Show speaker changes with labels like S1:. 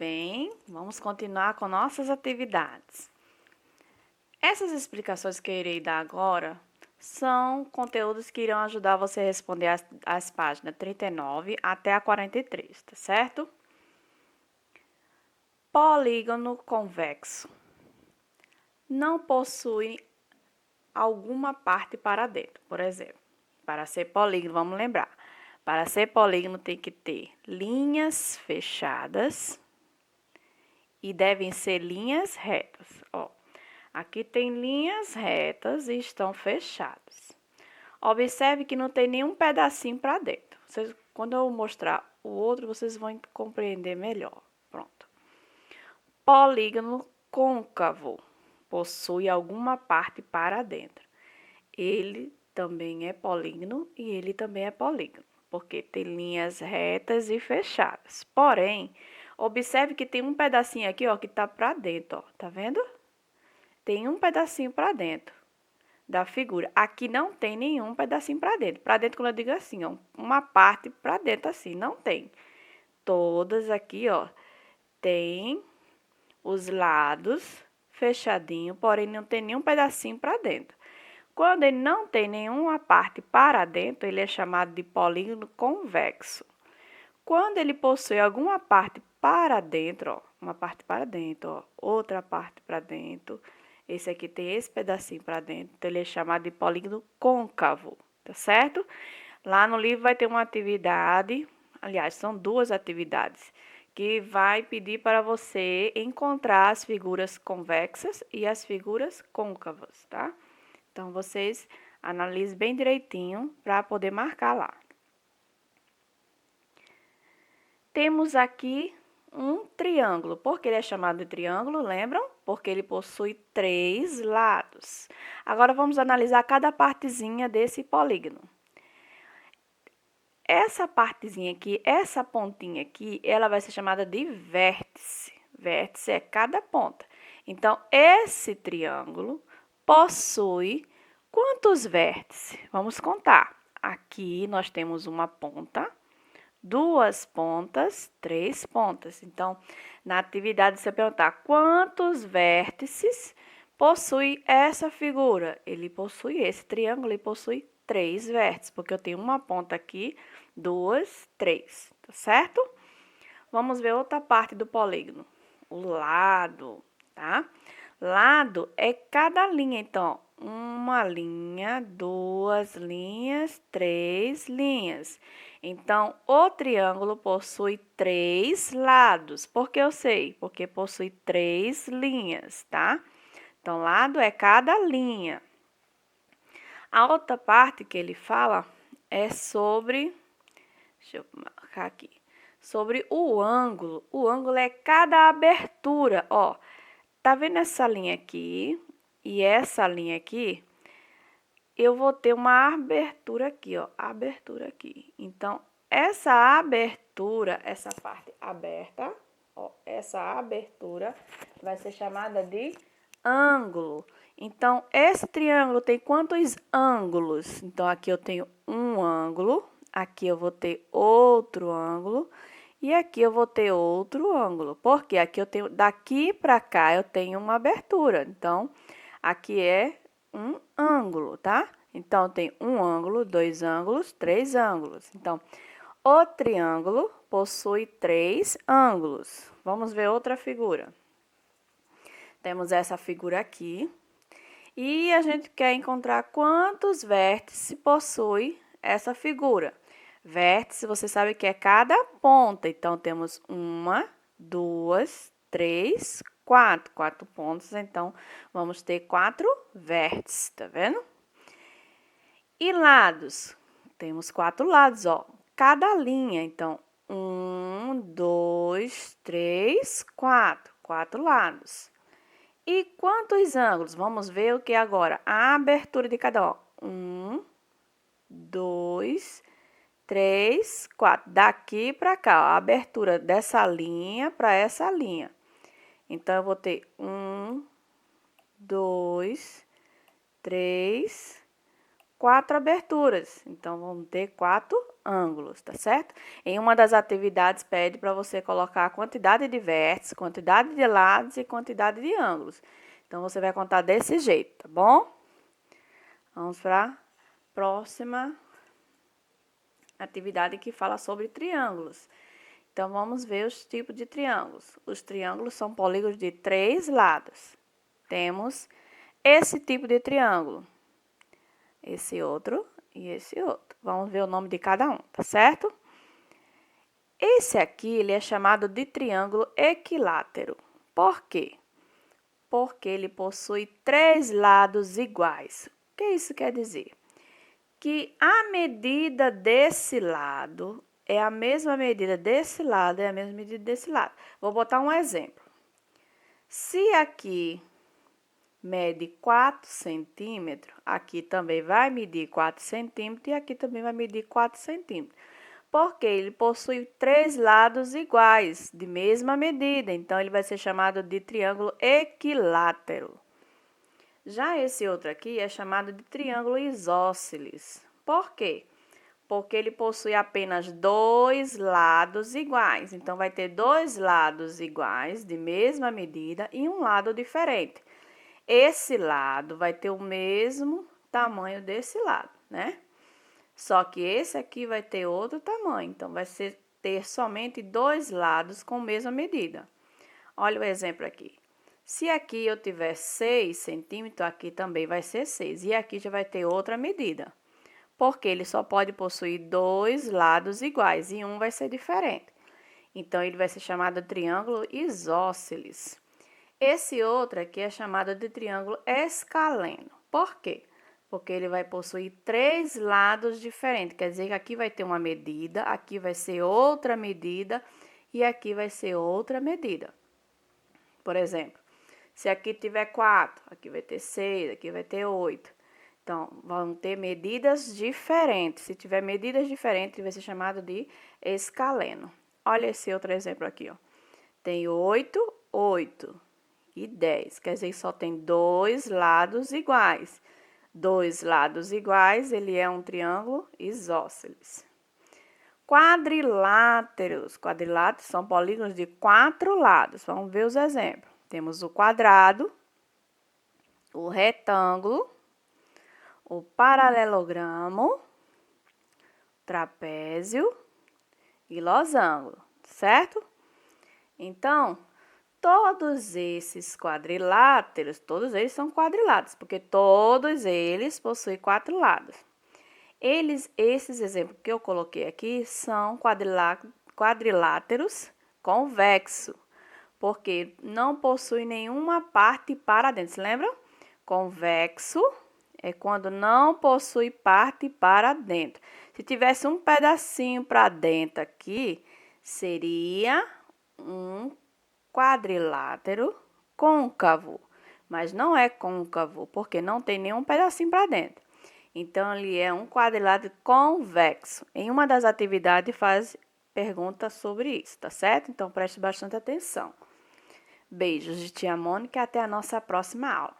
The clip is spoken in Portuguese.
S1: bem? Vamos continuar com nossas atividades. Essas explicações que eu irei dar agora são conteúdos que irão ajudar você a responder as páginas 39 até a 43, tá certo? Polígono convexo. Não possui alguma parte para dentro. Por exemplo, para ser polígono, vamos lembrar. Para ser polígono tem que ter linhas fechadas e devem ser linhas retas. Ó, aqui tem linhas retas e estão fechadas. Observe que não tem nenhum pedacinho para dentro. Quando eu mostrar o outro, vocês vão compreender melhor. Pronto. Polígono côncavo. Possui alguma parte para dentro. Ele também é polígono e ele também é polígono, porque tem linhas retas e fechadas. Porém, observe que tem um pedacinho aqui, ó, que tá para dentro, ó. Tá vendo? Tem um pedacinho para dentro da figura. Aqui não tem nenhum pedacinho para dentro. Para dentro, quando eu digo assim, ó, uma parte para dentro assim, não tem. Todas aqui, ó, tem os lados fechadinho, porém não tem nenhum pedacinho para dentro. Quando ele não tem nenhuma parte para dentro, ele é chamado de polígono convexo. Quando ele possui alguma parte para dentro, ó, uma parte para dentro, ó, outra parte para dentro, esse aqui tem esse pedacinho para dentro, então ele é chamado de polígono côncavo, tá certo? Lá no livro vai ter uma atividade, aliás, são duas atividades, que vai pedir para você encontrar as figuras convexas e as figuras côncavas, tá? Então, vocês analisem bem direitinho para poder marcar lá. Temos aqui um triângulo. Por que ele é chamado de triângulo? Lembram? Porque ele possui 3 lados. Agora, vamos analisar cada partezinha desse polígono. Essa partezinha aqui, essa pontinha aqui, ela vai ser chamada de vértice. Vértice é cada ponta. Então, esse triângulo possui quantos vértices? Vamos contar. Aqui nós temos uma ponta, 2 pontas, 3 pontas. Então, na atividade você perguntar quantos vértices possui essa figura? Esse triângulo ele possui 3 vértices, porque eu tenho uma ponta aqui, 2, 3, tá certo? Vamos ver outra parte do polígono, o lado, tá? Lado é cada linha, então, uma linha, 2 linhas, 3 linhas. Então, o triângulo possui 3 lados. Por que eu sei? Porque possui 3 linhas, tá? Então, lado é cada linha. A outra parte que ele fala é sobre, deixa eu marcar aqui, sobre o ângulo. O ângulo é cada abertura, ó. Tá vendo essa linha aqui e essa linha aqui? Eu vou ter uma abertura aqui, ó, abertura aqui. Então, essa abertura, essa parte aberta, ó, essa abertura vai ser chamada de ângulo. Então, esse triângulo tem quantos ângulos? Então, aqui eu tenho um ângulo, aqui eu vou ter outro ângulo e aqui eu vou ter outro ângulo. Porque aqui eu tenho, daqui para cá eu tenho uma abertura. Então, aqui é um ângulo, tá? Então, tem um ângulo, 2 ângulos, 3 ângulos. Então, o triângulo possui 3 ângulos. Vamos ver outra figura. Temos essa figura aqui. E a gente quer encontrar quantos vértices possui essa figura. Vértice, você sabe que é cada ponta. Então, temos 1, 2, 3, 4. 4 pontos, então, vamos ter 4 vértices, tá vendo? E lados? Temos 4 lados, ó. Cada linha, então, 1, 2, 3, 4. 4 lados. E quantos ângulos? Vamos ver o que agora? A abertura de cada um. 1, 2, 3, 4. Daqui para cá, ó, a abertura dessa linha para essa linha. Então, eu vou ter 1, 2, 3, 4 aberturas. Então, vamos ter 4 ângulos, tá certo? Em uma das atividades, pede para você colocar a quantidade de vértices, quantidade de lados e quantidade de ângulos. Então, você vai contar desse jeito, tá bom? Vamos para a próxima atividade que fala sobre triângulos. Então, vamos ver os tipos de triângulos. Os triângulos são polígonos de 3 lados. Temos esse tipo de triângulo, esse outro e esse outro. Vamos ver o nome de cada um, tá certo? Esse aqui, ele é chamado de triângulo equilátero. Por quê? Porque ele possui 3 lados iguais. O que isso quer dizer? Que a medida desse lado é a mesma medida desse lado, é a mesma medida desse lado. Vou botar um exemplo. Se aqui mede 4 centímetros, aqui também vai medir 4 centímetros e aqui também vai medir 4 centímetros. Porque ele possui 3 lados iguais, de mesma medida. Então, ele vai ser chamado de triângulo equilátero. Já esse outro aqui é chamado de triângulo isósceles. Por quê? Porque ele possui apenas 2 lados iguais. Então, vai ter 2 lados iguais, de mesma medida, e um lado diferente. Esse lado vai ter o mesmo tamanho desse lado, né? Só que esse aqui vai ter outro tamanho. Então, vai ter somente 2 lados com a mesma medida. Olha o exemplo aqui. Se aqui eu tiver 6 centímetros, aqui também vai ser 6. E aqui já vai ter outra medida. Porque ele só pode possuir 2 lados iguais e um vai ser diferente. Então, ele vai ser chamado de triângulo isósceles. Esse outro aqui é chamado de triângulo escaleno. Por quê? Porque ele vai possuir 3 lados diferentes. Quer dizer que aqui vai ter uma medida, aqui vai ser outra medida e aqui vai ser outra medida. Por exemplo, se aqui tiver 4, aqui vai ter 6, aqui vai ter 8. Então, vão ter medidas diferentes. Se tiver medidas diferentes, vai ser chamado de escaleno. Olha esse outro exemplo aqui, ó. Tem 8, 8 e 10. Quer dizer que só tem 2 lados iguais. 2 lados iguais, ele é um triângulo isósceles. Quadriláteros. Quadriláteros são polígonos de 4 lados. Vamos ver os exemplos. Temos o quadrado, o retângulo, o paralelogramo, trapézio e losango, certo? Então, todos esses quadriláteros, todos eles são quadriláteros, porque todos eles possuem 4 lados. Esses exemplos que eu coloquei aqui são quadriláteros convexos, porque não possui nenhuma parte para dentro. Se lembram? Convexo é quando não possui parte para dentro. Se tivesse um pedacinho para dentro aqui, seria um quadrilátero côncavo, mas não é côncavo, porque não tem nenhum pedacinho para dentro. Então, ele é um quadrilátero convexo. Em uma das atividades, faz perguntas sobre isso, tá certo? Então, preste bastante atenção. Beijos de tia Mônica e até a nossa próxima aula.